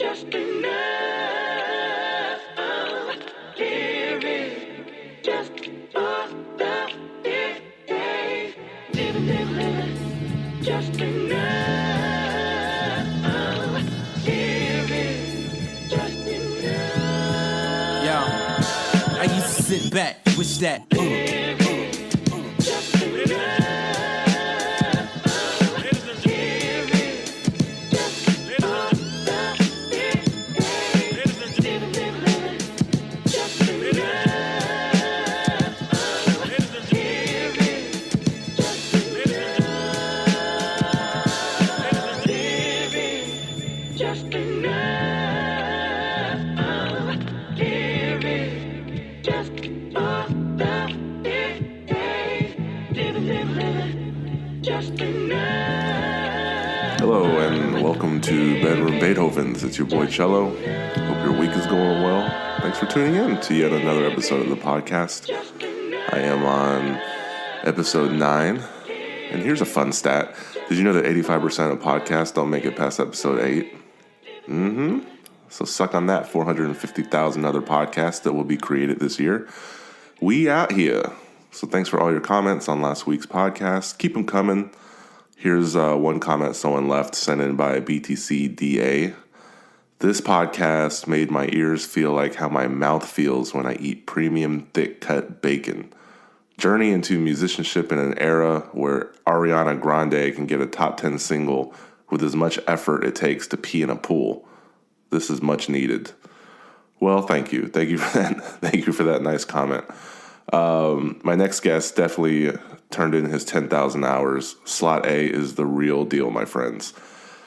just enough. Living just for the day. Living just enough. Living just enough. Yo, I used to sit back, wish that. Just enough. Hello and welcome to Bedroom Beethovens. It's your boy Cello. Hope your week is going well. Thanks for tuning in to yet another episode of the podcast. I am on episode 9. And here's a fun stat. Did you know that 85% of podcasts don't make it past episode 8? So suck on that 450,000 other podcasts that will be created this year. We out here. So thanks for all your comments on last week's podcast. Keep them coming. Here's one comment someone left, sent in by BTCDA. This podcast made my ears feel like how my mouth feels when I eat premium thick-cut bacon. Journey into musicianship in an era where Ariana Grande can get a top 10 single with as much effort it takes to pee in a pool. This is much needed. Well, thank you. Thank you for that. Thank you for that nice comment. My next guest definitely turned in his 10,000 hours. Slot A is the real deal, my friends.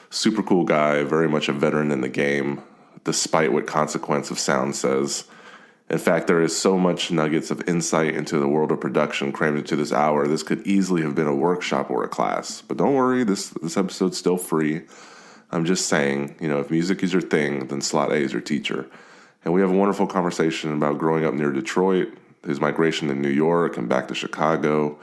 Super cool guy, very much a veteran in the game, despite what Consequence of Sound says. In fact, there is so much nuggets of insight into the world of production crammed into this hour. This could easily have been a workshop or a class. But don't worry, this episode's still free. I'm just saying, if music is your thing, then Slot A is your teacher. And we have a wonderful conversation about growing up near Detroit, his migration to New York and back to Chicago,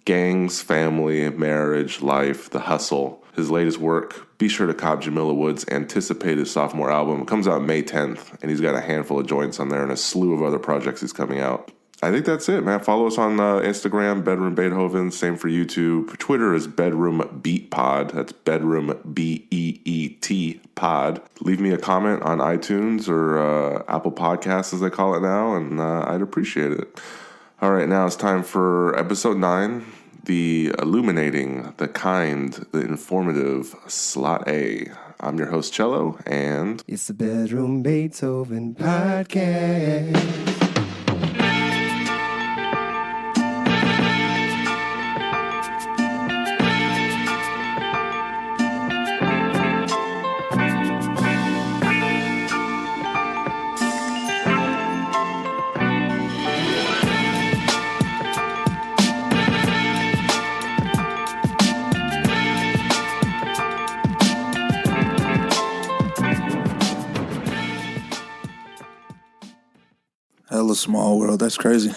gangs, family, marriage, life, the hustle. His latest work, be sure to cop Jamila Woods' anticipated sophomore album. It comes out May 10th, and he's got a handful of joints on there and a slew of other projects he's coming out. I think that's it, man. Follow us on Instagram, Bedroom Beethovens. Same for YouTube. Twitter is Bedroom Beat Pod. That's Bedroom BEET Pod. Leave me a comment on iTunes or Apple Podcasts, as they call it now, and I'd appreciate it. All right, now it's time for episode 9, the illuminating, the kind, the informative Slot A. I'm your host, Cello, and it's the Bedroom Beethoven Podcast. Hella small world. That's crazy.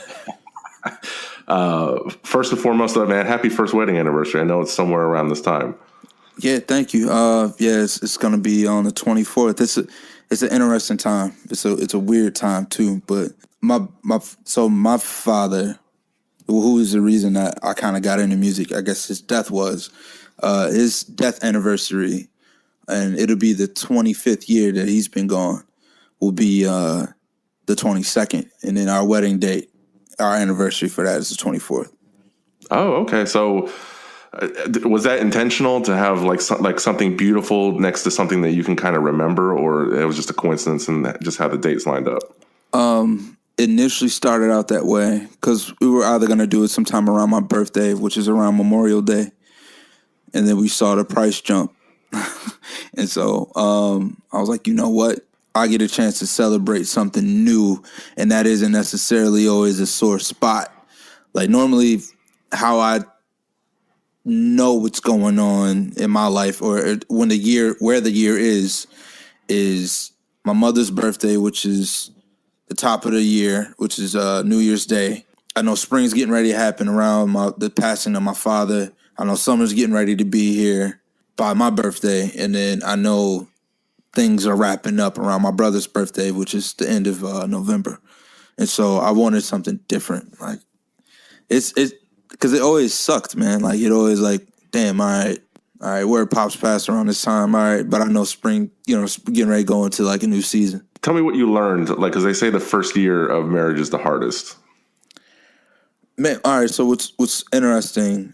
First and foremost, man, happy first wedding anniversary. I know it's somewhere around this time. Yeah, thank you. It's going to be on the 24th. It's an interesting time. It's a weird time too. But my father, who is the reason that I kind of got into music, I guess his death was his death anniversary, and it'll be the 25th year that he's been gone. Will be the 22nd, and then our wedding date, our anniversary for that is the 24th. Oh, okay. So was that intentional to have like something beautiful next to something that you can kind of remember, or it was just a coincidence and just how the dates lined up? Initially started out that way because we were either going to do it sometime around my birthday, which is around Memorial Day, and then we saw the price jump. And so I was like, you know what? I get a chance to celebrate something new, and that isn't necessarily always a sore spot. Like normally how I know what's going on in my life or where the year is my mother's birthday, which is the top of the year, which is New Year's Day. I know spring's getting ready to happen around the passing of my father. I know summer's getting ready to be here by my birthday. And then I know things are wrapping up around my brother's birthday, which is the end of November. And so I wanted something different. Like it's because it always sucked, man. Like it always like, damn, all right, where Pops passed around this time, all right, but I know spring, getting ready to go into like a new season. Tell me what you learned, like, because they say the first year of marriage is the hardest. Man, all right, so what's interesting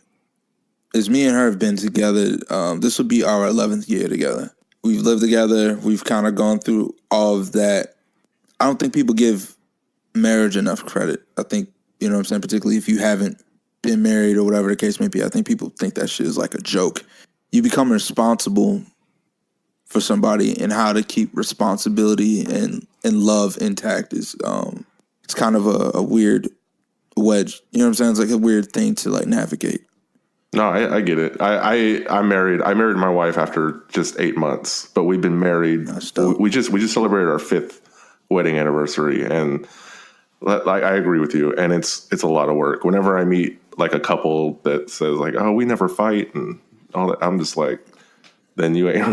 is me and her have been together. This will be our 11th year together. We've lived together. We've kind of gone through all of that. I don't think people give marriage enough credit. I think, you know what I'm saying, particularly if you haven't been married or whatever the case may be, I think people think that shit is like a joke. You become responsible for somebody, and how to keep responsibility and love intact is it's kind of a weird wedge. You know what I'm saying? It's like a weird thing to like navigate. No, I get it. I married my wife after just 8 months, but we've been married. We just celebrated our 5th wedding anniversary, and like I agree with you. And it's a lot of work. Whenever I meet like a couple that says like, "Oh, we never fight," and all that, I'm just like, then you ain't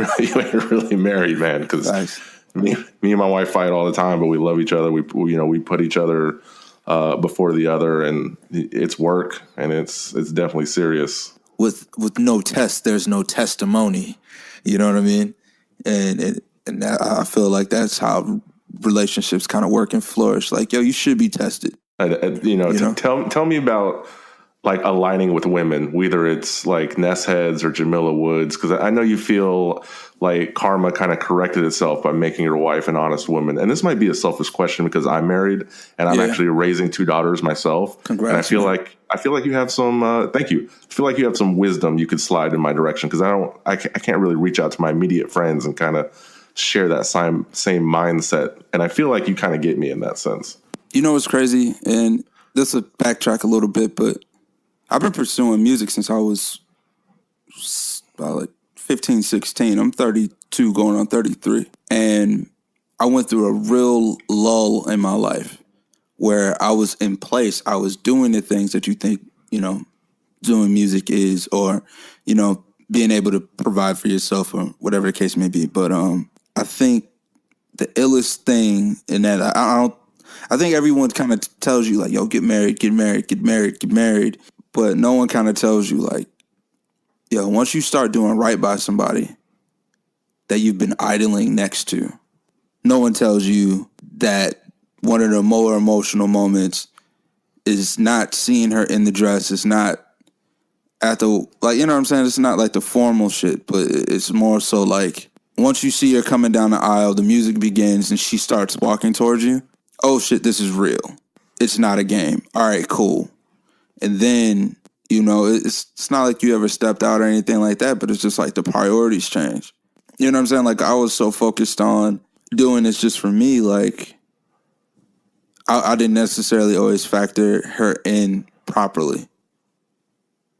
really married, man. Because me and my wife fight all the time, but we love each other. We put each other before the other, and it's work, and it's definitely serious. With no test, there's no testimony. You know what I mean? And that, I feel like that's how relationships kind of work and flourish. Like, yo, you should be tested. Tell me about like aligning with women, whether it's like Ness Heads or Jamila Woods, because I know you feel like karma kind of corrected itself by making your wife an honest woman. And this might be a selfish question because I'm married and I'm actually raising 2 daughters myself. Congrats. And I feel like you have some. Thank you. I feel like you have some wisdom you could slide in my direction, because I can't really reach out to my immediate friends and kind of share that same mindset. And I feel like you kind of get me in that sense. You know what's crazy? And this will backtrack a little bit, but I've been pursuing music since I was about like 15, 16. I'm 32 going on 33. And I went through a real lull in my life where I was in place. I was doing the things that you think, doing music is, or, being able to provide for yourself or whatever the case may be. But I think the illest thing in that, I think everyone kind of tells you like, yo, get married. But no one kind of tells you like, yo, once you start doing right by somebody that you've been idling next to, no one tells you that one of the more emotional moments is not seeing her in the dress. It's not at the, like, you know what I'm saying? It's not like the formal shit, but it's more so like once you see her coming down the aisle, the music begins and she starts walking towards you. Oh shit, this is real. It's not a game. All right, cool. And then, it's not like you ever stepped out or anything like that, but it's just like the priorities change. You know what I'm saying? Like I was so focused on doing this just for me, like I didn't necessarily always factor her in properly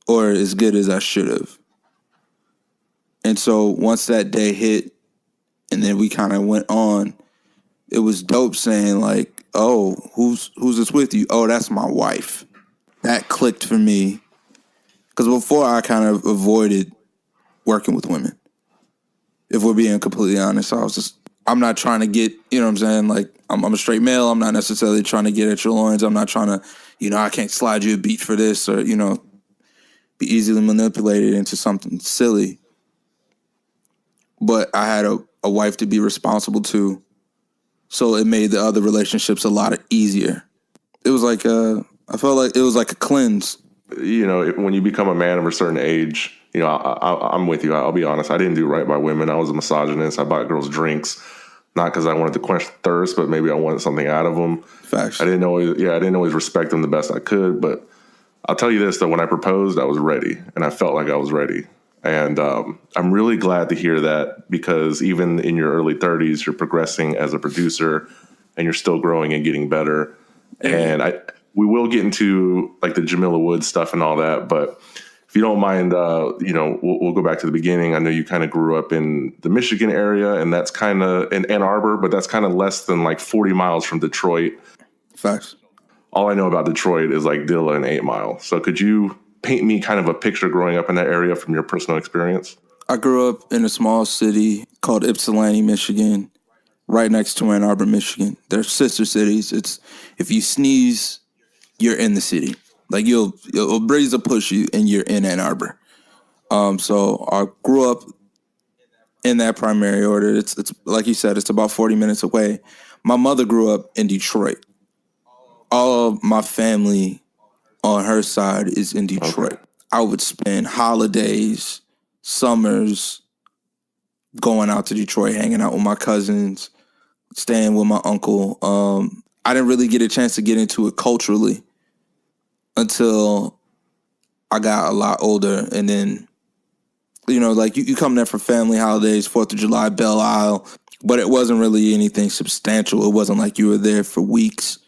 or as good as I should have. And so once that day hit and then we kind of went on, it was dope saying like, oh, who's this with you? Oh, that's my wife. That clicked for me. Because before I kind of avoided working with women. If we're being completely honest, I'm not trying to get, you know what I'm saying? Like, I'm a straight male. I'm not necessarily trying to get at your loins. I'm not trying to, I can't slide you a beat for this or, be easily manipulated into something silly. But I had a wife to be responsible to. So it made the other relationships a lot easier. It was like I felt like it was like a cleanse. When you become a man of a certain age, I'm with you. I'll be honest. I didn't do right by women. I was a misogynist. I bought girls drinks, not because I wanted to quench thirst, but maybe I wanted something out of them. Facts. I didn't always respect them the best I could. But I'll tell you this, that when I proposed, I was ready, and I felt like I was ready. And I'm really glad to hear that, because even in your early 30s, you're progressing as a producer, and you're still growing and getting better. And we will get into like the Jamila Woods stuff and all that, but if you don't mind, we'll go back to the beginning. I know you kind of grew up in the Michigan area, and that's kind of in Ann Arbor, but that's kind of less than like 40 miles from Detroit. Facts. All I know about Detroit is like Dilla and 8 Mile. So could you paint me kind of a picture growing up in that area from your personal experience? I grew up in a small city called Ypsilanti, Michigan, right next to Ann Arbor, Michigan. They're sister cities. It's if you sneeze, you're in the city. Like a breeze will push you and you're in Ann Arbor. So I grew up in that primary order. It's like you said, it's about 40 minutes away. My mother grew up in Detroit. All of my family on her side is in Detroit. Okay. I would spend holidays, summers, going out to Detroit, hanging out with my cousins, staying with my uncle. I didn't really get a chance to get into it culturally until I got a lot older. And then, like you come there for family holidays, 4th of July, Belle Isle, but it wasn't really anything substantial. It wasn't like you were there for weeks.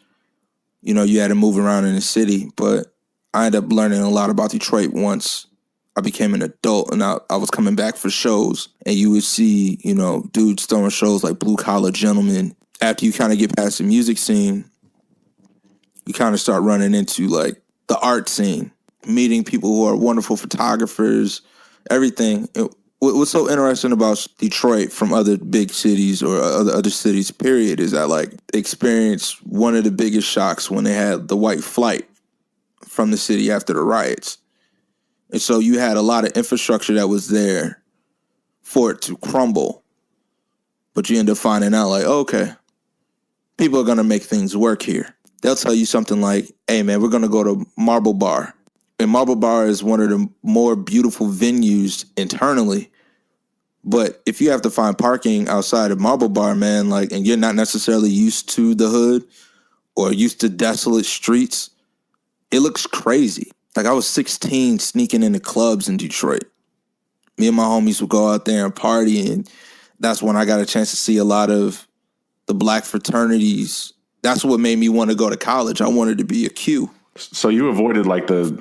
You had to move around in the city. But I ended up learning a lot about Detroit once I became an adult and I was coming back for shows. And you would see, dudes throwing shows like Blue Collar Gentlemen. After you kind of get past the music scene, you kind of start running into like the art scene, meeting people who are wonderful photographers, everything. What's so interesting about Detroit from other big cities or other cities, period, is that like they experienced one of the biggest shocks when they had the white flight from the city after the riots. And so you had a lot of infrastructure that was there for it to crumble. But you end up finding out like, okay, people are going to make things work here. They'll tell you something like, hey, man, we're going to go to Marble Bar. And Marble Bar is one of the more beautiful venues internally. But if you have to find parking outside of Marble Bar, man, and you're not necessarily used to the hood or used to desolate streets, it looks crazy. Like I was 16 sneaking into clubs in Detroit. Me and my homies would go out there and party, and that's when I got a chance to see a lot of the black fraternities. That's what made me want to go to college. I wanted to be a Q. So you avoided the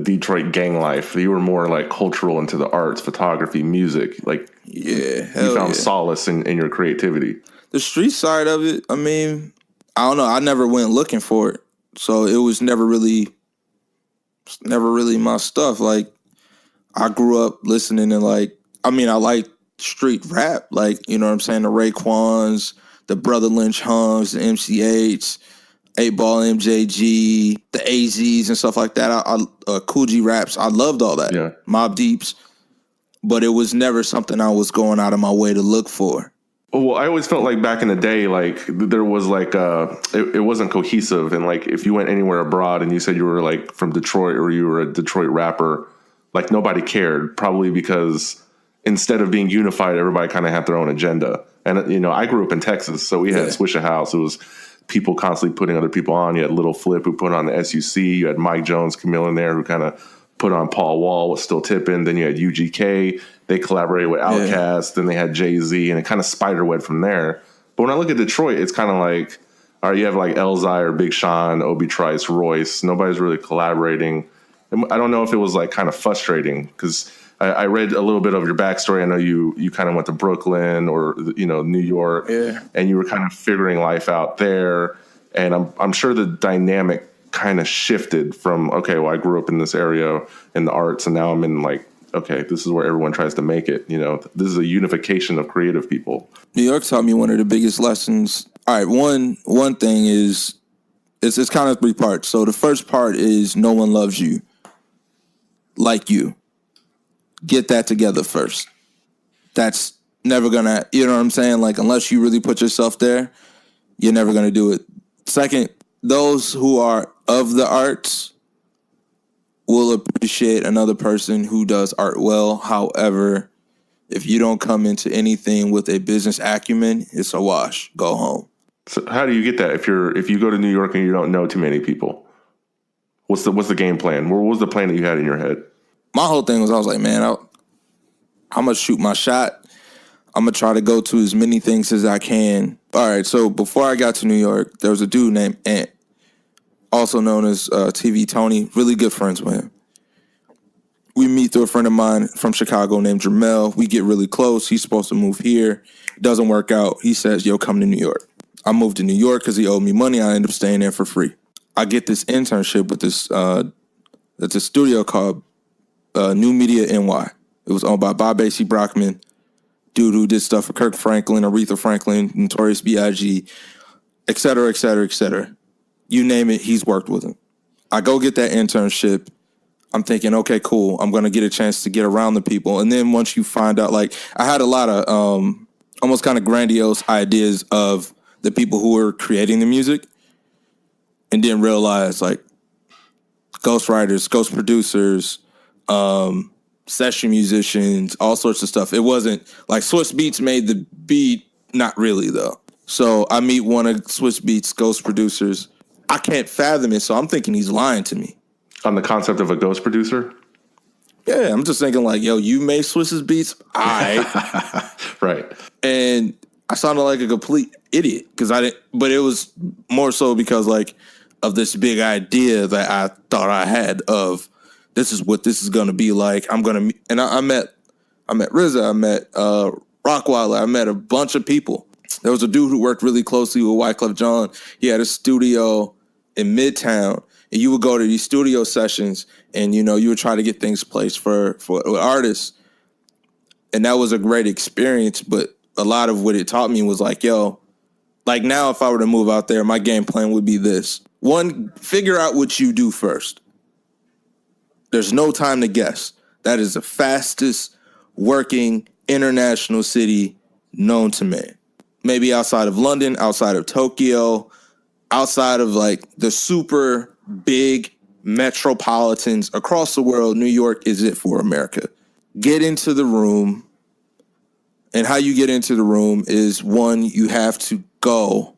Detroit gang life. You were more like cultural into the arts, photography, music. You found solace in your creativity. The street side of it, I mean, I don't know. I never went looking for it. So it was never really my stuff. Like I grew up listening to I like street rap. You know what I'm saying? The Raekwons, the Brother Lynch Hums, the MCH, 8-Ball MJG, the AZs and stuff like that. Coogee raps. I loved all that. Yeah. Mobb Deeps. But it was never something I was going out of my way to look for. Well, I always felt like back in the day, there was it wasn't cohesive. And if you went anywhere abroad and you said you were from Detroit or you were a Detroit rapper, nobody cared, probably because instead of being unified, everybody kind of had their own agenda. And, I grew up in Texas, so we had Swisha House. It was people constantly putting other people on. You had Little Flip who put on the SUC. You had Mike Jones, Camille in there who kind of put on Paul Wall with Still Tippin'. Then you had UGK. They collaborated with Outkast. Yeah. Then they had Jay-Z, and it kind of spiderweb from there. But when I look at Detroit, it's kind of all right, you have Elzhi or Big Sean, Obi Trice, Royce. Nobody's really collaborating. And I don't know if it was kind of frustrating because I read a little bit of your backstory. I know you kind of went to Brooklyn or New York, and you were kind of figuring life out there. And I'm sure the dynamic kind of shifted from I grew up in this area in the arts, and now I'm in this is where everyone tries to make it. This is a unification of creative people. New York taught me one of the biggest lessons. All right, one thing is it's kind of 3 parts. So the first part is no one loves you like you. Get that together first. That's never gonna, you know what I'm saying? Unless you really put yourself there, you're never gonna do it. Second, those who are of the arts will appreciate another person who does art well. However, if you don't come into anything with a business acumen, it's a wash. Go home. So how do you get that? If you go to New York and you don't know too many people, what's the game plan? What was the plan that you had in your head? My whole thing was I was like, man, I'm going to shoot my shot. I'm going to try to go to as many things as I can. All right, so before I got to New York, there was a dude named Ant, also known as TV Tony, really good friends with him. We meet through a friend of mine from Chicago named Jamel. We get really close. He's supposed to move here. It doesn't work out. He says, yo, come to New York. I moved to New York because he owed me money. I ended up staying there for free. I get this internship with this, it's a studio called New Media NY. It was owned by Bob Basie Brockman, dude who did stuff for Kirk Franklin, Aretha Franklin, Notorious B.I.G., et cetera, et cetera, et cetera. You name it, he's worked with him. I go get that internship. I'm thinking, okay, cool. I'm going to get a chance to get around the people. And then once you find out, like, I had a lot of almost kind of grandiose ideas of the people who were creating the music and didn't realize, like, ghost writers, ghost producers, session musicians, all sorts of stuff. It wasn't like Swiss Beats made the beat. Not really, though. So I meet one of Swiss Beats' ghost producers. I can't fathom it, so I'm thinking he's lying to me. On the concept of a ghost producer? Yeah, I'm just thinking like, yo, you made Swiss's beats? All right. Right. And I sounded like a complete idiot because I didn't, but it was more so because like of this big idea that I thought I had of this is what this is going to be like. I'm going to, and I met RZA, I met Rockwilder, I met a bunch of people. There was a dude who worked really closely with Wyclef Jean. He had a studio in Midtown, and you would go to these studio sessions, and you know you would try to get things placed for artists, and that was a great experience. But a lot of what it taught me was like, yo, like now if I were to move out there, my game plan would be this: one, figure out what you do first. There's no time to guess. That is the fastest working international city known to man. Maybe outside of London, outside of Tokyo, outside of like the super big metropolitans across the world, New York is it for America. Get into the room. And how you get into the room is, one, you have to go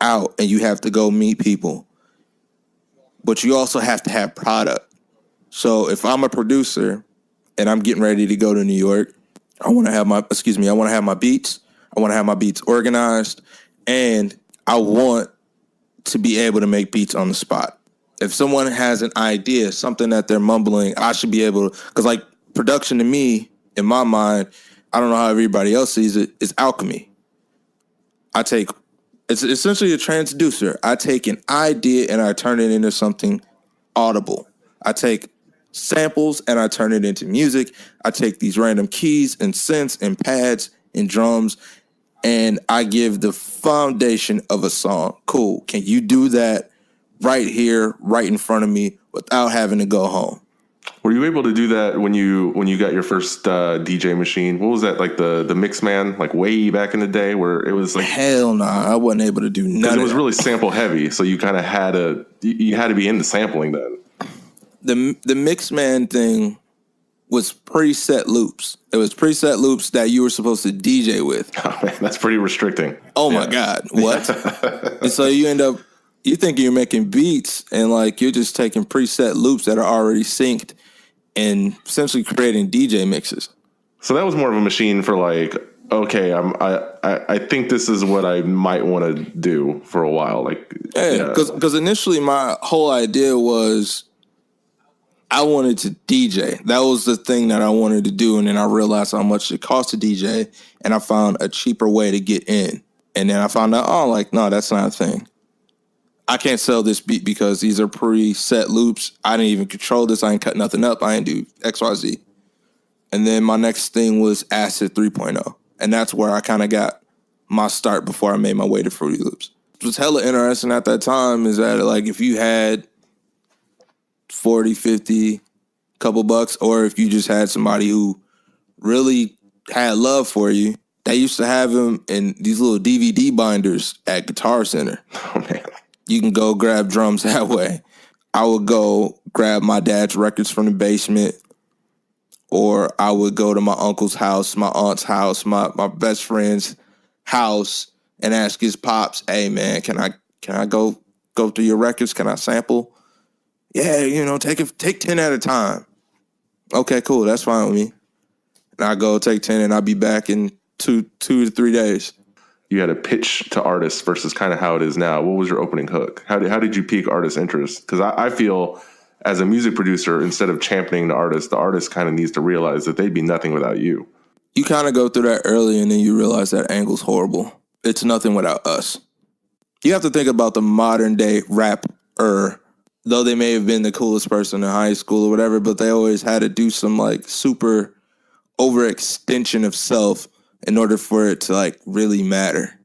out and you have to go meet people. But you also have to have product. So if I'm a producer and I'm getting ready to go to New York, I want to have my beats. I want to have my beats organized, and I want to be able to make beats on the spot. If someone has an idea, something that they're mumbling, I should be able to, because like production to me, in my mind, I don't know how everybody else sees it, is alchemy. It's essentially a transducer. I take an idea and I turn it into something audible. I take samples and I turn it into music. I take these random keys and synths and pads and drums and I give the foundation of a song. Cool. Can you do that right here, right in front of me without having to go home? Were you able to do that when you got your first DJ machine? What was that, like the Mixman, like way back in the day, where it was like, hell no, I wasn't able to do none of that. It was really sample heavy, so you kind of had to be into sampling then. The Mixman thing was preset loops. It was preset loops that you were supposed to DJ with. Oh, man, that's pretty restricting. Oh my God, what? And so you think you're making beats and like you're just taking preset loops that are already synced and essentially creating DJ mixes. So that was more of a machine for like, okay, I think this is what I might want to do for a while. Like, yeah, because initially my whole idea was I wanted to DJ. That was the thing that I wanted to do, and then I realized how much it cost to DJ, and I found a cheaper way to get in. And then I found out, no, that's not a thing. I can't sell this beat because these are preset loops. I didn't even control this. I ain't cut nothing up. I didn't do XYZ. And then my next thing was Acid 3.0. And that's where I kind of got my start before I made my way to Fruity Loops. What was hella interesting at that time is that like if you had 40, 50, couple bucks, or if you just had somebody who really had love for you, they used to have them in these little DVD binders at Guitar Center. Oh, man. You can go grab drums that way. I would go grab my dad's records from the basement, or I would go to my uncle's house, my aunt's house, my best friend's house, and ask his pops, "Hey man, can I go through your records? Can I sample?" Yeah, take 10 at a time. Okay, cool, that's fine with me. And I go take 10, and I'll be back in two to 3 days. You had a pitch to artists versus kind of how it is now. What was your opening hook? How did you pique artist interest? Because I feel as a music producer, instead of championing the artist kind of needs to realize that they'd be nothing without you. You kind of go through that early, and then you realize that angle's horrible. It's nothing without us. You have to think about the modern day rapper. though they may have been the coolest person in high school or whatever, but they always had to do some like super overextension of self in order for it to like really matter,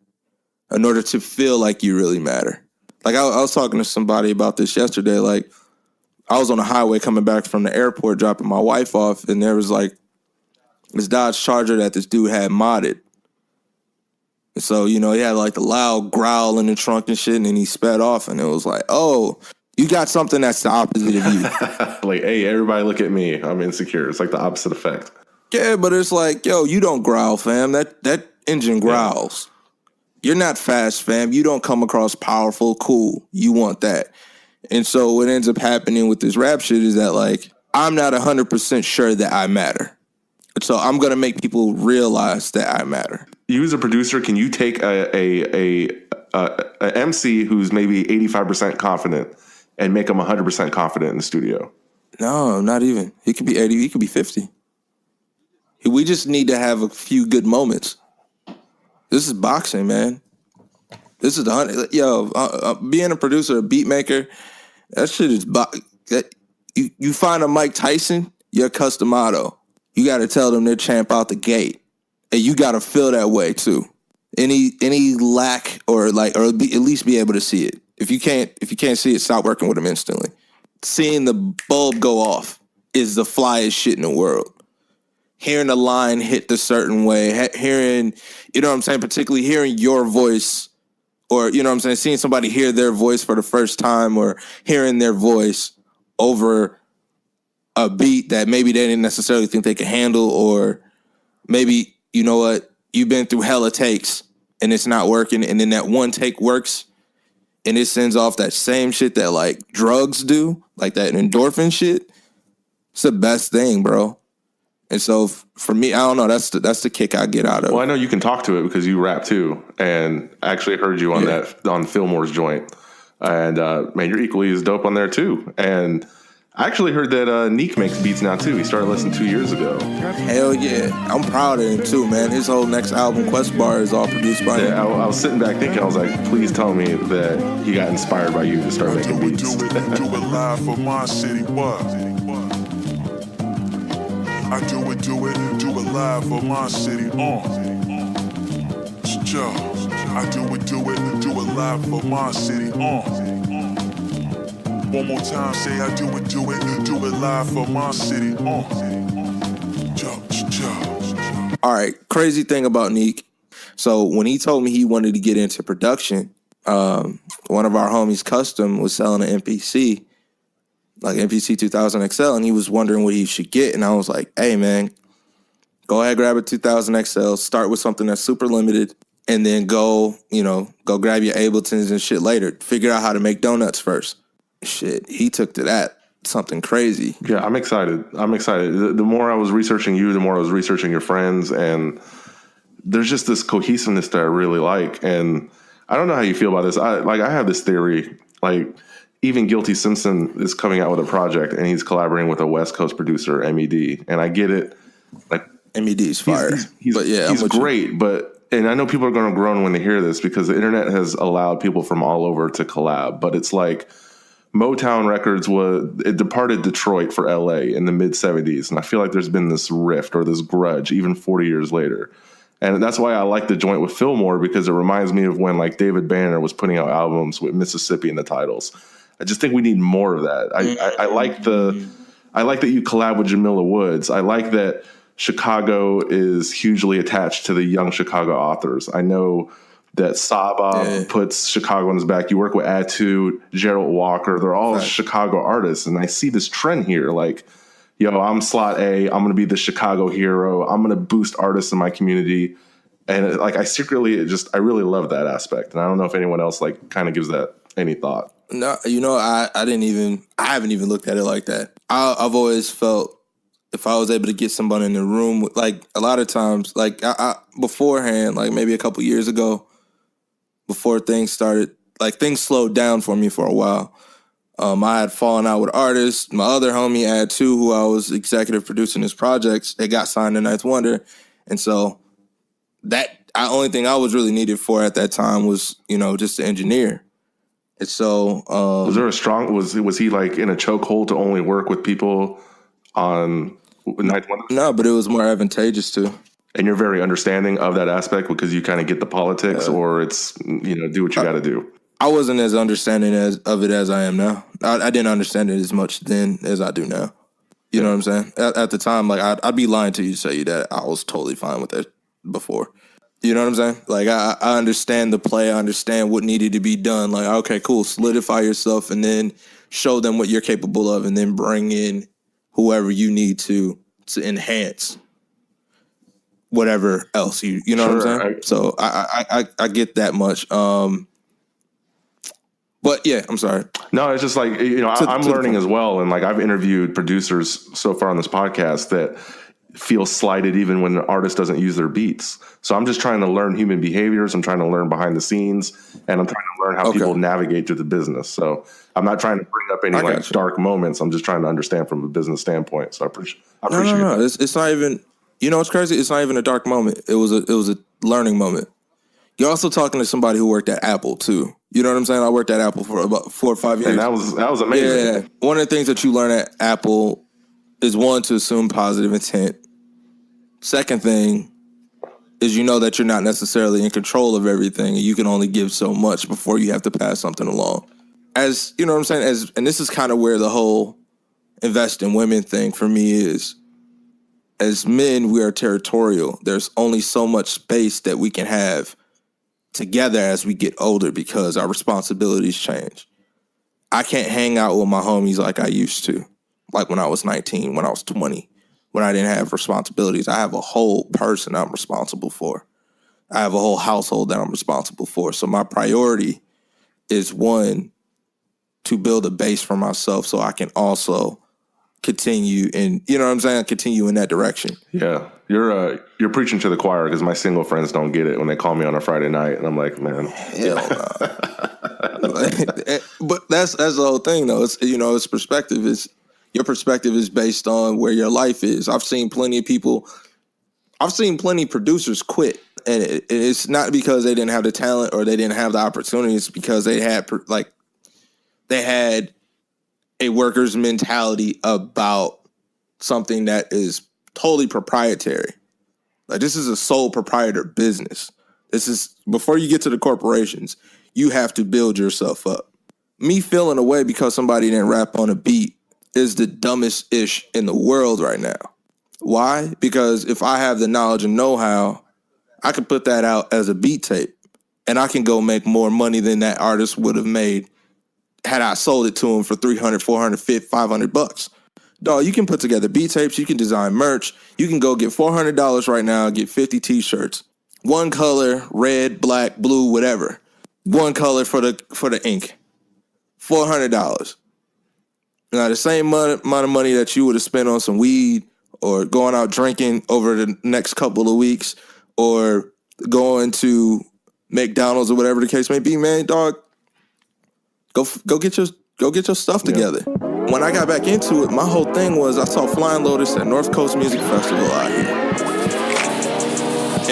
in order to feel like you really matter. Like I was talking to somebody about this yesterday. Like I was on the highway coming back from the airport, dropping my wife off, and there was like this Dodge Charger that this dude had modded. And so, you know, he had like the loud growl in the trunk and shit, and then he sped off, and it was like, oh, you got something that's the opposite of you. Like, hey, everybody look at me. I'm insecure. It's like the opposite effect. Yeah, but it's like, yo, you don't growl, fam. That engine growls. You're not fast, fam. You don't come across powerful, cool. You want that. And so what ends up happening with this rap shit is that, like, I'm not 100% sure that I matter. So I'm going to make people realize that I matter. You as a producer, can you take a MC who's maybe 85% confident and make him 100% confident in the studio? No, not even. He could be 80. He could be 50. We just need to have a few good moments. This is boxing, man. This is the 100. Yo, being a producer, a beat maker, that shit is you find a Mike Tyson, you're customado. You got to tell them they're champ out the gate, and you got to feel that way too. Any lack or at least be able to see it. If you can't see it, stop working with them instantly. Seeing the bulb go off is the flyest shit in the world. Hearing a line hit the certain way, hearing, you know what I'm saying, particularly hearing your voice, or, you know what I'm saying, seeing somebody hear their voice for the first time, or hearing their voice over a beat that maybe they didn't necessarily think they could handle, or maybe, you know what, you've been through hella takes and it's not working, and then that one take works and it sends off that same shit that like drugs do, like that endorphin shit. It's the best thing, bro. And so for me, I don't know, that's the kick I get out of it. Well, I know you can talk to it because you rap too, and I actually heard you on on Fillmore's joint, and man, you're equally as dope on there too. And I actually heard that Neek makes beats now too. He started listening 2 years ago. Hell yeah, I'm proud of him too, man. His whole next album, Quest Bar, is all produced by him. I was sitting back thinking, I was like, please tell me that he got inspired by you to start making beats. Do it live for my city, what? I do it live for my city, Joe. I do it live for my city, One more time, say I do it live for my city, Joe. All right, crazy thing about Neek. So when he told me he wanted to get into production, one of our homies, Custom, was selling an MPC, like MPC 2000 XL, and he was wondering what he should get. And I was like, hey, man, go ahead, grab a 2000 XL, start with something that's super limited, and then go grab your Abletons and shit later. Figure out how to make donuts first. Shit, he took to that something crazy. Yeah, I'm excited. The more I was researching you, the more I was researching your friends, and there's just this cohesiveness that I really like. And I don't know how you feel about this. I have this theory, like, even Guilty Simpson is coming out with a project and he's collaborating with a West Coast producer, MED. And I get it. Like, MED's fire. He's great, and I know people are going to groan when they hear this because the internet has allowed people from all over to collab. But it's like Motown Records it departed Detroit for LA in the mid 70s. And I feel like there's been this rift or this grudge even 40 years later. And that's why I like the joint with Fillmore, because it reminds me of when like David Banner was putting out albums with Mississippi in the titles. I just think we need more of that. I like that you collab with Jamila Woods. I like that Chicago is hugely attached to the young Chicago authors. I know that Saba puts Chicago on his back. You work with Atu, Gerald Walker. They're all Chicago artists. And I see this trend here. Like, yo, I'm slot A. I'm going to be the Chicago hero. I'm going to boost artists in my community. And like, I really love that aspect. And I don't know if anyone else like kind of gives that any thought. No, I haven't even looked at it like that. I've always felt if I was able to get somebody in the room, like a lot of times, like I beforehand, like maybe a couple years ago, before things started, like things slowed down for me for a while. I had fallen out with artists. My other homie, Ad2, who I was executive producing his projects, they got signed to Ninth Wonder. And so that only thing I was really needed for at that time was, just the engineer. And so, Was there a strong, was he like in a chokehold to only work with people on Ninth Wonders? no, but it was more advantageous to. And you're very understanding of that aspect because you kind of get the politics, or it's, do what you got to do. I wasn't as understanding of it as I am now. I didn't understand it as much then as I do now. You know what I'm saying? At the time, like, I'd be lying to you to say that I was totally fine with it before. You know what I'm saying? Like, I understand the play. I understand what needed to be done. Like, okay, cool. Solidify yourself and then show them what you're capable of and then bring in whoever you need to enhance whatever else. You know what I'm saying? So I get that much. But yeah, I'm sorry. No, it's just like, I'm learning as well. And like, I've interviewed producers so far on this podcast that feel slighted even when an artist doesn't use their beats. So I'm just trying to learn human behaviors. I'm trying to learn behind the scenes, and I'm trying to learn how people navigate through the business. So I'm not trying to bring up any dark moments. I'm just trying to understand from a business standpoint. So I appreciate No. It's not even, it's crazy. It's not even a dark moment. It was a learning moment. You're also talking to somebody who worked at Apple too. You know what I'm saying? I worked at Apple for about 4 or 5 years. And that was amazing. Yeah. One of the things that you learn at Apple is, one, to assume positive intent. Second thing is that you're not necessarily in control of everything, and you can only give so much before you have to pass something along. As you know what I'm saying? And this is kind of where the whole invest in women thing for me is. As men, we are territorial. There's only so much space that we can have together as we get older because our responsibilities change. I can't hang out with my homies like I used to, like when I was 19, when I was 20, when I didn't have responsibilities. I have a whole person I'm responsible for. I have a whole household that I'm responsible for. So my priority is, one, to build a base for myself so I can also continue in, continue in that direction. Yeah. You're preaching to the choir because my single friends don't get it when they call me on a Friday night, and I'm like, man, hell no. But that's the whole thing, though. It's it's perspective. Your perspective is based on where your life is. I've seen plenty producers quit, and it's not because they didn't have the talent or they didn't have the opportunity. It's because they had a worker's mentality about something that is totally proprietary. Like, this is a sole proprietor business. This is, before you get to the corporations, you have to build yourself up. Me feeling away because somebody didn't rap on a beat is the dumbest ish in the world right now. Why? Because if I have the knowledge and know-how, I can put that out as a beat tape, and I can go make more money than that artist would have made had I sold it to him for $300, $400, $500. Dog, you can put together beat tapes. You can design merch. You can go get $400 right now, get 50 T-shirts. One color, red, black, blue, whatever. One color for the ink. $400. Now, the same amount of money that you would have spent on some weed or going out drinking over the next couple of weeks or going to McDonald's or whatever the case may be, man, dog, go get your stuff together. When I got back into it, my whole thing was I saw Flying Lotus at North Coast Music Festival out here.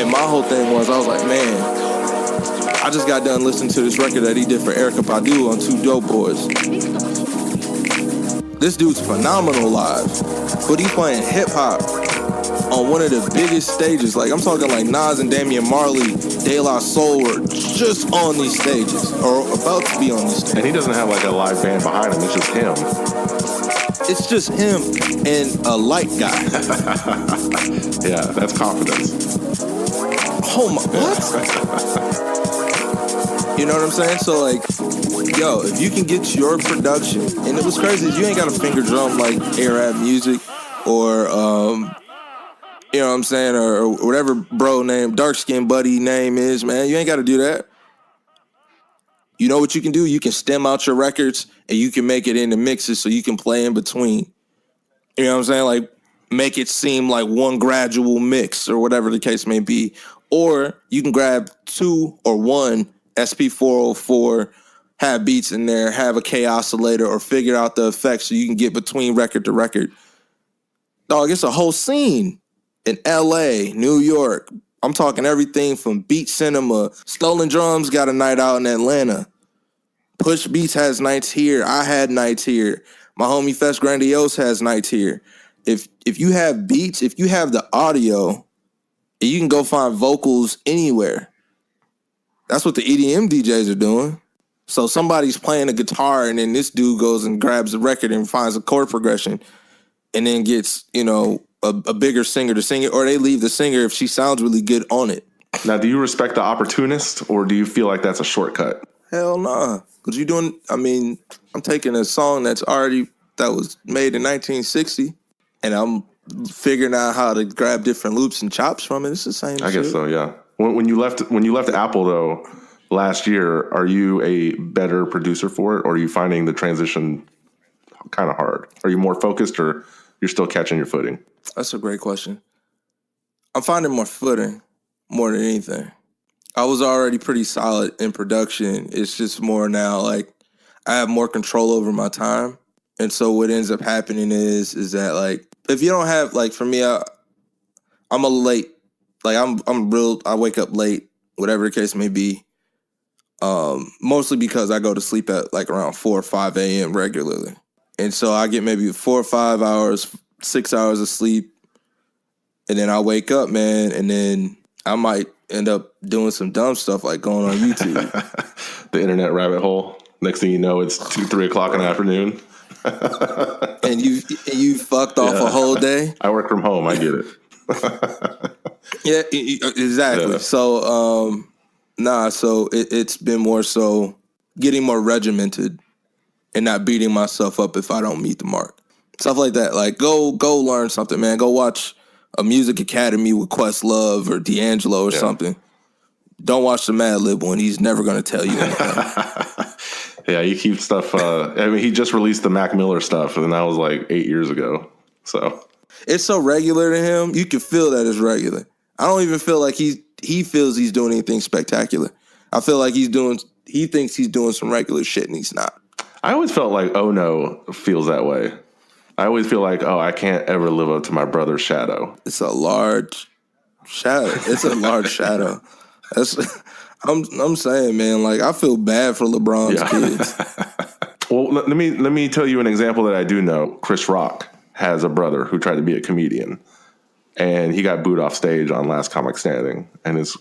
And my whole thing was, I was like, man, I just got done listening to this record that he did for Erykah Badu on Two Dope Boys. This dude's phenomenal live, but he's playing hip-hop on one of the biggest stages. Like, I'm talking like Nas and Damian Marley, De La Soul were just on these stages, or about to be on these stages. And he doesn't have like a live band behind him, it's just him. It's just him and a light guy. Yeah, that's confidence. Oh my, what? You know what I'm saying? So like, yo, if you can get your production, and it was crazy, you ain't got a finger drum like Arab Music or, you know what I'm saying, or whatever bro name, dark skin buddy name is, man, you ain't got to do that. You know what you can do? You can stem out your records and you can make it into mixes so you can play in between. You know what I'm saying? Like, make it seem like one gradual mix or whatever the case may be. Or you can grab 2 or 1 SP404, have beats in there, have a K oscillator, or figure out the effects so you can get between record to record. Dog, it's a whole scene in LA, New York. I'm talking everything from Beat Cinema. Stolen Drums got a night out in Atlanta. Push Beats has nights here. I had nights here. My homie Fest Grandiose has nights here. If you have beats, if you have the audio, you can go find vocals anywhere. That's what the EDM DJs are doing. So somebody's playing a guitar, and then this dude goes and grabs a record and finds a chord progression, and then gets, you know, a bigger singer to sing it, or they leave the singer if she sounds really good on it. Now, do you respect the opportunist, or do you feel like that's a shortcut? Hell nah. Because you're doing, I mean, I'm taking a song that was made in 1960, and I'm figuring out how to grab different loops and chops from it. It's the same I shit. guess so, yeah. When you left Apple, though, last year, are you a better producer for it, or are you finding the transition kind of hard? Are you more focused, or you're still catching your footing? That's a great question. I'm finding more footing more than anything. I was already pretty solid in production. It's just more now, like, I have more control over my time. And so what ends up happening is that, like, if you don't have, like, for me, I'm a late, like, I wake up late, whatever the case may be. Mostly because I go to sleep at, like, around 4 or 5 a.m. regularly. And so I get maybe 4 or 5 hours, 6 hours of sleep. And then I wake up, man, and then I might end up doing some dumb stuff like going on YouTube. The internet rabbit hole. Next thing you know, it's 2, 3 o'clock in the afternoon. And you fucked off a whole day. I work from home. I get it. Yeah, exactly. Yeah. So, so it's been more so getting more regimented and not beating myself up if I don't meet the mark. Stuff like that. Like, go learn something, man. Go watch a music academy with Questlove or D'Angelo or something. Don't watch the Mad Lib one. He's never going to tell you anything. Yeah, he keeps stuff. I mean, he just released the Mac Miller stuff, and that was like 8 years ago. So it's so regular to him. You can feel that it's regular. I don't even feel like he feels he's doing anything spectacular. I feel like he thinks he's doing some regular shit, and he's not. I always felt like Oh No feels that way. I always feel like, I can't ever live up to my brother's shadow. It's a large shadow. It's a large shadow. I'm saying, man, like, I feel bad for LeBron's kids. Well, let me tell you an example that I do know. Chris Rock has a brother who tried to be a comedian, and he got booed off stage on Last Comic Standing. And his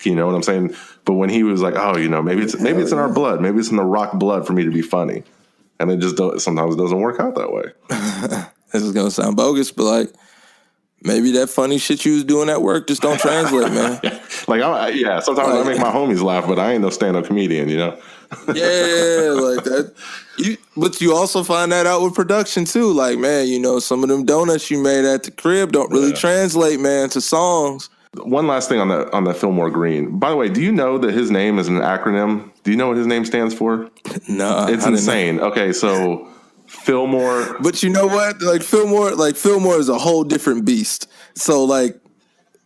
you know what I'm saying? But when he was like, maybe it's in our blood, maybe it's in the Rock blood for me to be funny, and it just sometimes doesn't work out that way. This is gonna sound bogus, but like, maybe that funny shit you was doing at work just don't translate, man. Sometimes I make my homies laugh, but I ain't no stand-up comedian, you know? Yeah, like that. But you also find that out with production too. Like, man, you know, some of them donuts you made at the crib don't really translate, man, to songs. One last thing on the Fillmore Green. By the way, do you know that his name is an acronym? Do you know what his name stands for? No, it's insane. Okay, so Fillmore. But you know what? Like Fillmore is a whole different beast. So like,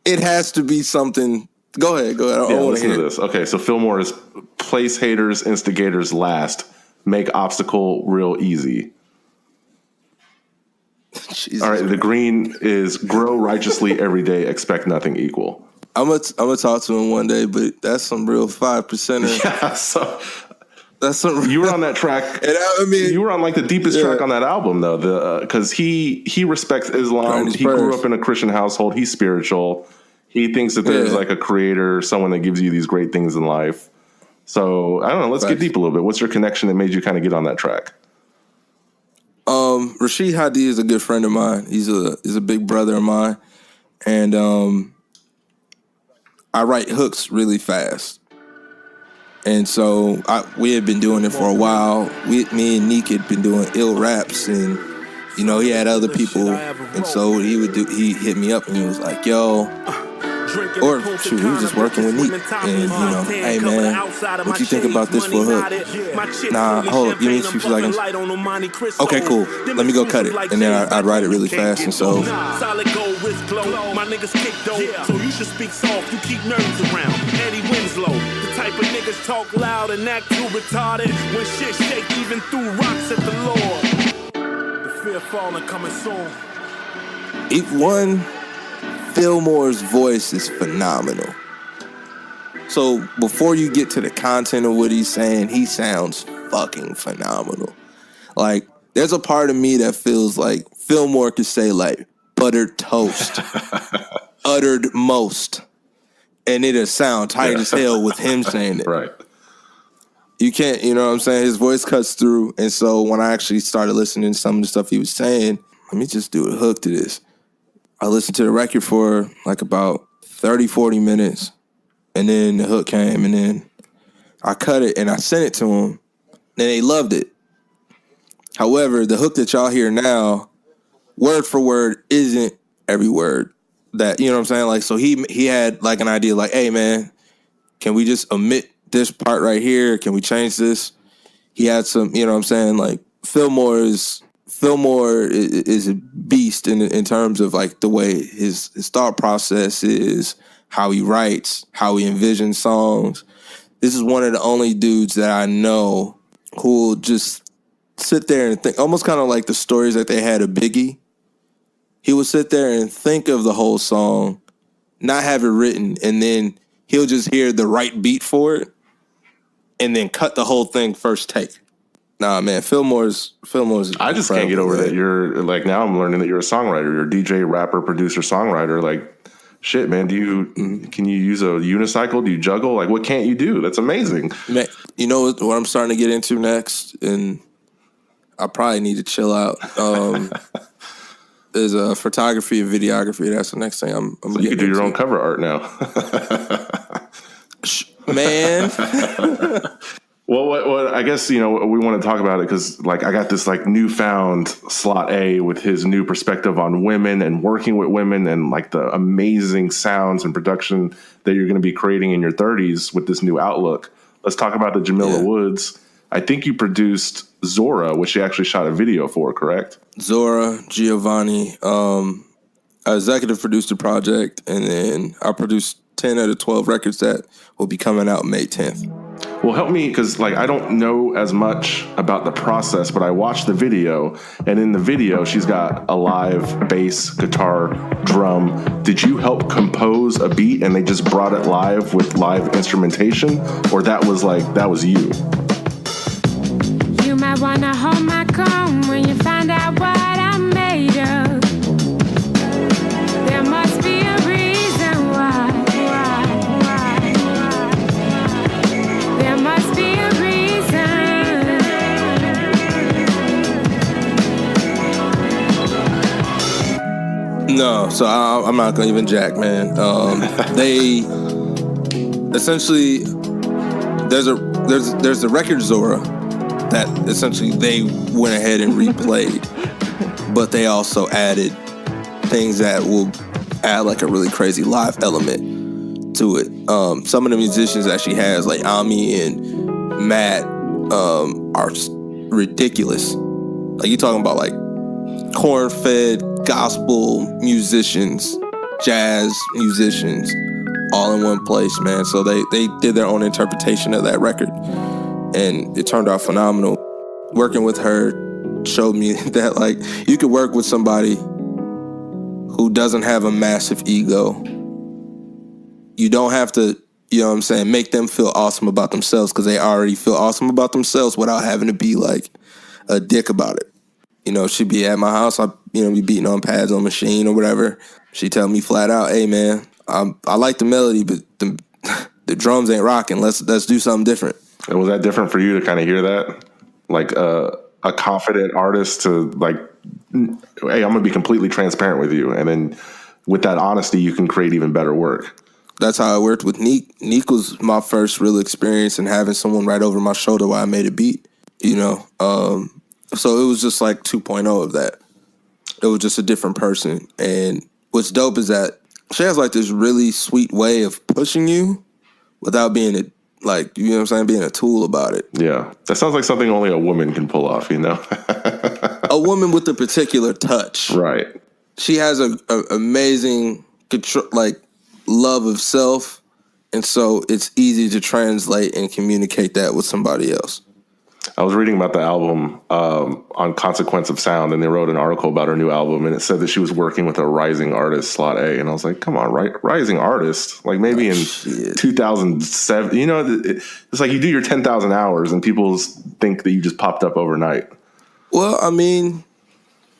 it has to be something. Go ahead. Listen to this. Okay, so Fillmore is place haters, instigators last, make obstacle real easy. Jesus. All right, the green is grow righteously every day, expect nothing equal. I'm gonna talk to him one day, but that's some real 5%. Yeah, so that's some. You were on that track. And I mean, you were on like the deepest track on that album, though, because he respects Islam. He grew up in a Christian household. He's spiritual. He thinks that there's like a creator, someone that gives you these great things in life. So I don't know. Let's get deep a little bit. What's your connection that made you kind of get on that track? Rashid Hadi is a good friend of mine. He's a big brother of mine, and I write hooks really fast. And so we had been doing it for a while. Me and Neek had been doing ill raps, and you know, he had other people, and so he hit me up and he was like, "Yo." Or shoot, he was just working with Neek, and you know, hey man, what you think about this for a hook? Nah, hold up, give me a few seconds. Okay, cool. Let me go cut it, and then I'd write it really fast, and so. Solid gold wrist glow, my niggas kick dope, so you should speak soft. You keep nerves around. Eddie Winslow, the type of niggas talk loud and act too retarded when shit shake even through rocks at the Lord. The fear falling coming soon. Fillmore's voice is phenomenal. So before you get to the content of what he's saying, he sounds fucking phenomenal. Like, there's a part of me that feels like Fillmore could say, like, buttered toast, uttered most, and it'll sound tight as hell with him saying it. Right. You can't, you know what I'm saying? His voice cuts through, and so when I actually started listening to some of the stuff he was saying, let me just do a hook to this. I listened to the record for like about 30, 40 minutes, and then the hook came, and then I cut it, and I sent it to them, and they loved it. However, the hook that y'all hear now, word for word, isn't every word that, you know what I'm saying? Like, so he had like an idea like, hey, man, can we just omit this part right here? Can we change this? He had some, you know what I'm saying? Like, Fillmore is a beast in terms of like the way his thought process is, how he writes, how he envisions songs. This is one of the only dudes that I know who will just sit there and think, almost kind of like the stories that they had of Biggie. He would sit there and think of the whole song, not have it written, and then he'll just hear the right beat for it, and then cut the whole thing first take. Nah, man, Fillmore's. I just can't get over that. You're like, now I'm learning that you're a songwriter. You're a DJ, rapper, producer, songwriter. Like, shit, man. Can you use a unicycle? Do you juggle? Like, what can't you do? That's amazing. Man, you know what I'm starting to get into next, and I probably need to chill out. Is photography and videography. That's the next thing I'm so you can do your own cover art now. Man. Well, what I guess, we want to talk about it because, like, I got this, like, newfound slot A with his new perspective on women and working with women and, like, the amazing sounds and production that you're going to be creating in your 30s with this new outlook. Let's talk about the Jamila Woods. I think you produced Zora, which you actually shot a video for, correct? Zora, Giovanni. I executive produced the project, and then I produced 10 out of 12 records that will be coming out May 10th. Well, help me, because like I don't know as much about the process, but I watched the video, and in the video, she's got a live bass, guitar, drum. Did you help compose a beat, and they just brought it live with live instrumentation, or that was you? You might wanna hold my comb when you find out what I'm made of. There must be a reason why. There must be a reason. No, so I'm not gonna even jack, man. They essentially there's the record Zora that essentially they went ahead and replayed, but they also added things that will add like a really crazy live element to it. Some of the musicians that she has, like Ami and Matt, are ridiculous. Like, you talking about like corn-fed gospel musicians, jazz musicians, all in one place, man. So they did their own interpretation of that record, and it turned out phenomenal. Working with her showed me that, like, you could work with somebody who doesn't have a massive ego. You don't have to, you know what I'm saying, make them feel awesome about themselves, because they already feel awesome about themselves without having to be like a dick about it. You know, she'd be at my house, I'd, be beating on pads on machine or whatever. She'd tell me flat out, hey man, I like the melody, but the drums ain't rocking. Let's do something different. And was that different for you to kind of hear that? Like a confident artist to like, hey, I'm gonna be completely transparent with you, and then with that honesty, you can create even better work. That's how I worked with Neek. Neek was my first real experience in having someone right over my shoulder while I made a beat, So it was just like 2.0 of that. It was just a different person. And what's dope is that she has like this really sweet way of pushing you without being being a tool about it. Yeah. That sounds like something only a woman can pull off, A woman with a particular touch. Right. She has a amazing love of self, and so it's easy to translate and communicate that with somebody else. I was reading about the album on Consequence of Sound, and they wrote an article about her new album, and it said that she was working with a rising artist, Slot A. And I was like, come on, rising artist? Like maybe in 2007, you know, it's like you do your 10,000 hours and people think that you just popped up overnight. Well, I mean,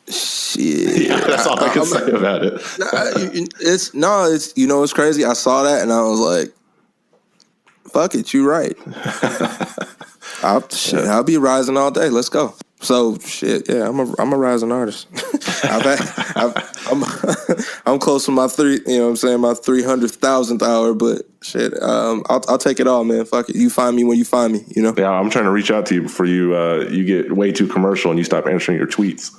shit. Yeah, that's all I can say about it. It's you know, it's crazy. I saw that and I was like, fuck it, you right. I'll be rising all day. Let's go. So shit, yeah, I'm a rising artist. I'm close to my my 300,000th hour, but shit, I'll take it all, man. Fuck it. You find me when you find me, you know? Yeah, I'm trying to reach out to you before you get way too commercial and you stop answering your tweets.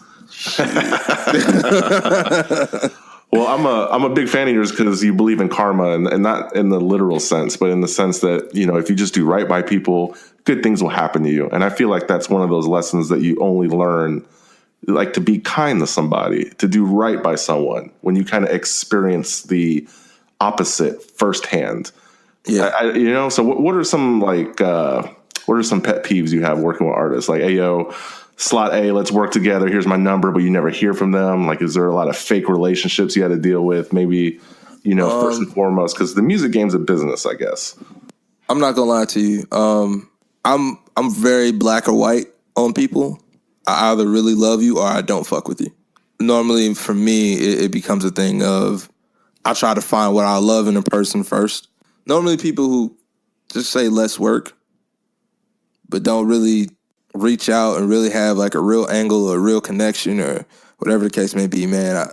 Well, I'm a big fan of yours because you believe in karma, and not in the literal sense, but in the sense that, you know, if you just do right by people, good things will happen to you. And I feel like that's one of those lessons that you only learn, like to be kind to somebody, to do right by someone, when you kind of experience the opposite firsthand. Yeah. You know, so what are some pet peeves you have working with artists? Like, hey, yo, Slot A, let's work together. Here's my number, but you never hear from them. Like, is there a lot of fake relationships you had to deal with? Maybe, you know, first and foremost, because the music game's a business, I guess. I'm not gonna lie to you. I'm very black or white on people. I either really love you or I don't fuck with you. Normally, for me, it becomes a thing of I try to find what I love in a person first. Normally, people who just say let's work, but don't really reach out and really have like a real angle or a real connection or whatever the case may be, man.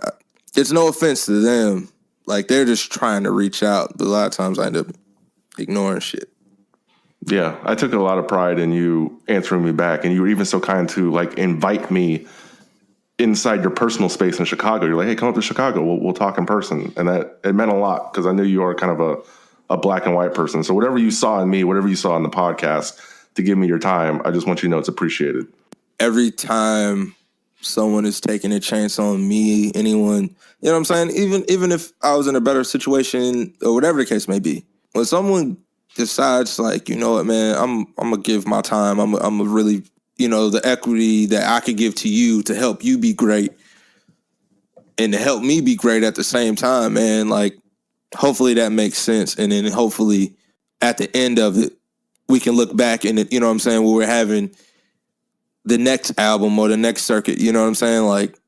It's no offense to them. Like, they're just trying to reach out, but a lot of times I end up ignoring shit. Yeah, I took a lot of pride in you answering me back, and you were even so kind to like invite me inside your personal space in Chicago. You're like, hey, come up to Chicago. We'll talk in person. And that it meant a lot because I knew you are kind of a black and white person. So whatever you saw in me, whatever you saw in the podcast to give me your time, I just want you to know it's appreciated. Every time someone is taking a chance on me, anyone, you know what I'm saying? Even if I was in a better situation or whatever the case may be, when someone decides like, you know what, man, I'm gonna give my time. I'm gonna really, you know, the equity that I could give to you to help you be great and to help me be great at the same time, man. Like, hopefully that makes sense. And then hopefully at the end of it, we can look back and, you know what I'm saying, when we're having the next album or the next circuit, you know what I'm saying? Like,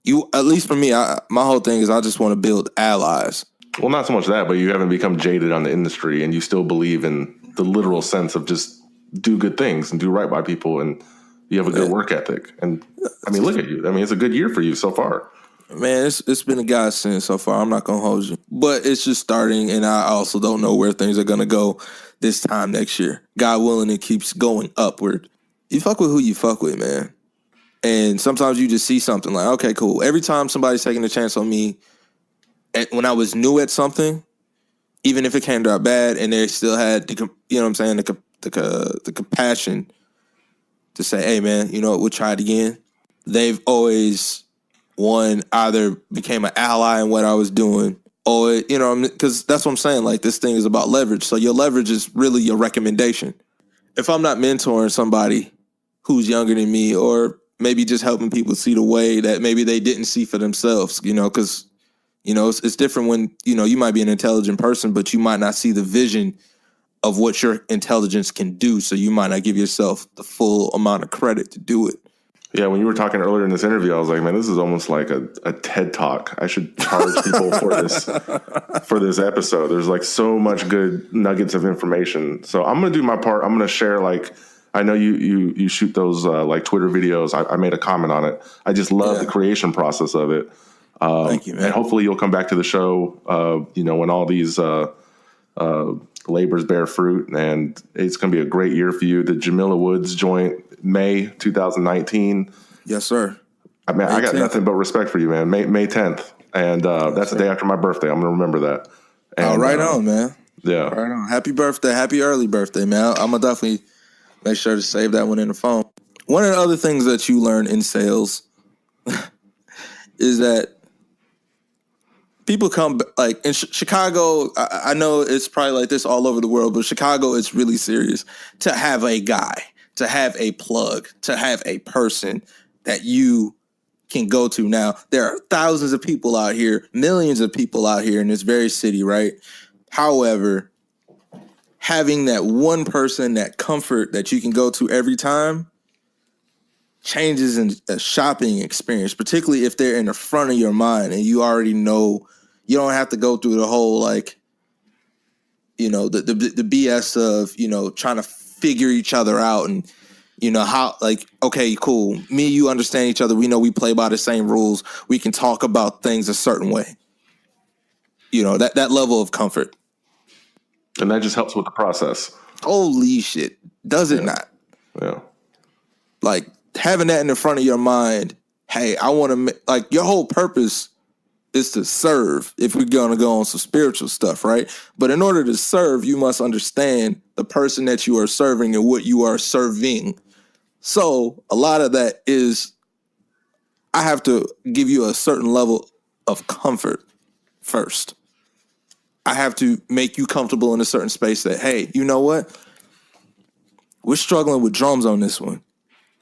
you, at least for me, my whole thing is I just want to build allies. Well, not so much that, but you haven't become jaded on the industry and you still believe in the literal sense of just do good things and do right by people, and you have a good work ethic. And I mean, look at you. I mean, it's a good year for you so far. Man, it's been a godsend so far. I'm not going to hold you. But it's just starting, and I also don't know where things are going to go this time next year. God willing, it keeps going upward. You fuck with who you fuck with, man. And sometimes you just see something like, okay, cool. Every time somebody's taking a chance on me, when I was new at something, even if it came out bad and they still had, you know what I'm saying, the compassion to say, hey, man, you know what, we'll try it again. They've always, one, either became an ally in what I was doing, or, you know, because that's what I'm saying. Like, this thing is about leverage. So your leverage is really your recommendation. If I'm not mentoring somebody who's younger than me, or maybe just helping people see the way that maybe they didn't see for themselves, you know, because, you know, it's different when, you know, you might be an intelligent person, but you might not see the vision of what your intelligence can do. So you might not give yourself the full amount of credit to do it. Yeah, when you were talking earlier in this interview, I was like, man, this is almost like a TED Talk. I should charge people for this episode. There's like so much good nuggets of information. So I'm going to do my part. I'm going to share, like, I know you shoot those like Twitter videos. I made a comment on it. I just love the creation process of it. Thank you, man. And hopefully you'll come back to the show, you know, when all these labors bear fruit, and it's going to be a great year for you. The Jamila Woods joint, May 2019. Yes, sir. I mean, I got 10th. Nothing but respect for you, man. May 10th. And that's the day after my birthday. I'm going to remember that. And, right on, man. Yeah. Right on. Happy birthday. Happy early birthday, man. I'm going to definitely make sure to save that one in the phone. One of the other things that you learn in sales is that people come, like in Chicago, I know it's probably like this all over the world, but Chicago, it's really serious to have a guy, to have a plug, to have a person that you can go to. Now, there are thousands of people out here, millions of people out here in this very city, right? However, having that one person, that comfort that you can go to every time changes in a shopping experience, particularly if they're in the front of your mind and you already know. You don't have to go through the whole, like, you know, the BS of, you know, trying to figure each other out and, you know, how, like, okay, cool. Me, you understand each other. We know we play by the same rules. We can talk about things a certain way. You know, that level of comfort. And that just helps with the process. Holy shit. Does it not? Yeah. Like, having that in the front of your mind, hey, I want to, like, your whole purpose is to serve, if we're going to go on some spiritual stuff, right? But in order to serve, you must understand the person that you are serving and what you are serving. So a lot of that is, I have to give you a certain level of comfort first. I have to make you comfortable in a certain space that, hey, you know what? We're struggling with drums on this one.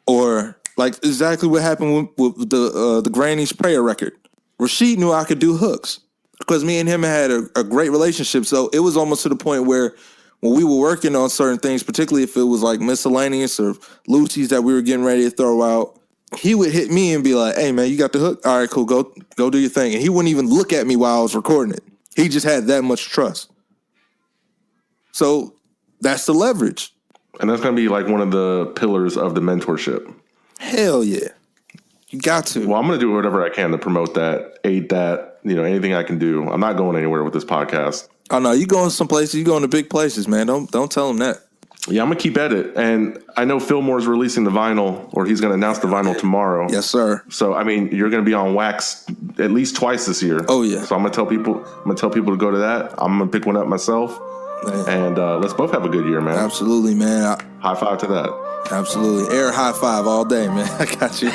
Or like exactly what happened with the Granny's Prayer record. Rashid knew I could do hooks because me and him had a great relationship. So it was almost to the point where when we were working on certain things, particularly if it was like miscellaneous or Lucy's that we were getting ready to throw out, he would hit me and be like, hey, man, you got the hook? All right, cool. Go do your thing. And he wouldn't even look at me while I was recording it. He just had that much trust. So that's the leverage. And that's going to be like one of the pillars of the mentorship. Hell yeah. You got to. Well, I'm going to do whatever I can to promote that, aid that, you know, anything I can do. I'm not going anywhere with this podcast. Oh, no, you going some places. You going to big places, man. Don't tell them that. Yeah, I'm going to keep at it. And I know Fillmore's releasing the vinyl, or he's going to announce the vinyl tomorrow. Yes, sir. So, I mean, you're going to be on wax at least twice this year. Oh, yeah. So I'm going to tell people to go to that. I'm going to pick one up myself. Man. And let's both have a good year, man. Absolutely, man. High five to that. Absolutely. Air high five all day, man. I got you.